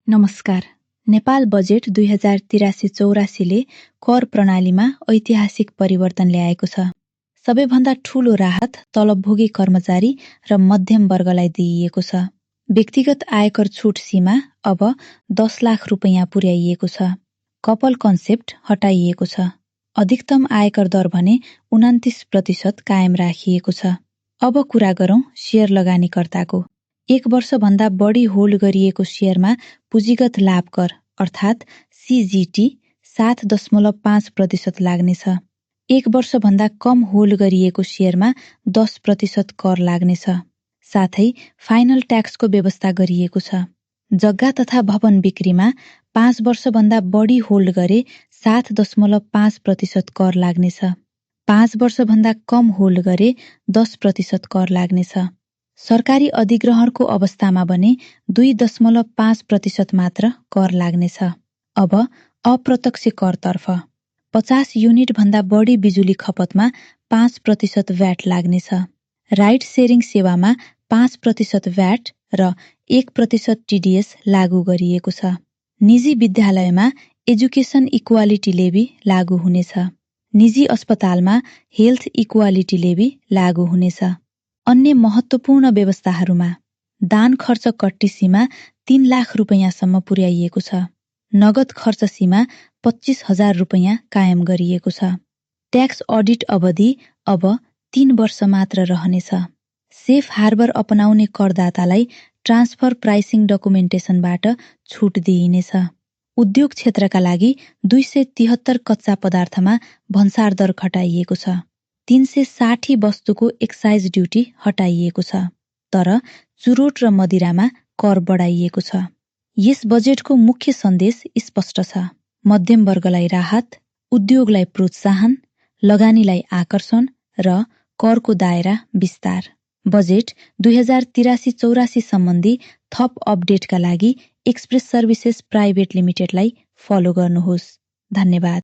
नमस्कार। नेपाल बजेट 2083-84ले कर प्रणालीमा ऐतिहासिक परिवर्तन ल्याएको छ। सबैभन्दा ठूलो राहत तलबभोगी कर्मचारी र मध्यम वर्गलाई दिइएको छ। व्यक्तिगत आयकर छुट सीमा अब 10 लाख रुपैयाँ पुर्याइएको छ। कपल कन्सेप्ट हटाइएको छ। अधिकतम आयकर दर भने 29% कायम राखिएको छ। अब कुरा गरौँ शेयर लगानीकर्ताको। 1 वर्षभन्दा बढी होल्ड गरिएको शेयरमा पुँजीगत लाभ कर अर्थात् CGT 7.5% लाग्नेछ। 1 वर्षभन्दा कम होल्ड गरिएको शेयरमा 10% कर लाग्नेछ। साथै फाइनल ट्याक्सको व्यवस्था गरिएको छ। जग्गा तथा भवन बिक्रीमा 5 वर्षभन्दा बढी होल्ड गरे 7.5% कर लाग्नेछ। 5 वर्षभन्दा कम होल्ड गरे 10% कर लाग्नेछ। सरकारी अधिग्रहणको अवस्थामा भने 2.5% मात्र कर लाग्नेछ। अब अप्रत्यक्ष करतर्फ 50 युनिट भन्दा बढी बिजुली खपतमा 5% भ्याट लाग्नेछ। राइड सेयरिङ सेवामा 5% भ्याट र 1% TDS लागू गरिएको छ। निजी विद्यालयमा एजुकेसन इक्वालिटी लेभी लागू हुनेछ। निजी अस्पतालमा हेल्थ इक्वालिटी लेभी लागू हुनेछ। अन्य महत्त्वपूर्ण व्यवस्थाहरूमा दान खर्च कट्टी सीमा 3 लाख रुपैयाँसम्म पुर्याइएको छ। नगद खर्च सीमा 25,000 रुपैयाँ कायम गरिएको छ। ट्याक्स अडिट अवधि अब 3 वर्ष मात्र रहनेछ। सेफ हार्बर अपनाउने करदातालाई ट्रान्सफर प्राइसिङ डकुमेन्टेसनबाट छुट दिइनेछ। उद्योग क्षेत्रका लागि 273 कच्चा पदार्थमा भन्सार दर घटाइएको छ। 360 वस्तुको एक्साइज ड्युटी हटाइएको छ। तर चुरोट र मदिरामा कर बढाइएको छ। यस बजेटको मुख्य सन्देश स्पष्ट छ। मध्यम वर्गलाई राहत, उद्योगलाई प्रोत्साहन, लगानीलाई आकर्षण र करको दायरा विस्तार। बजेट 2083-84 सम्बन्धी थप अपडेटका लागि एक्सप्रेस सर्भिसेस प्राइभेट लिमिटेडलाई फलो गर्नुहोस्। धन्यवाद।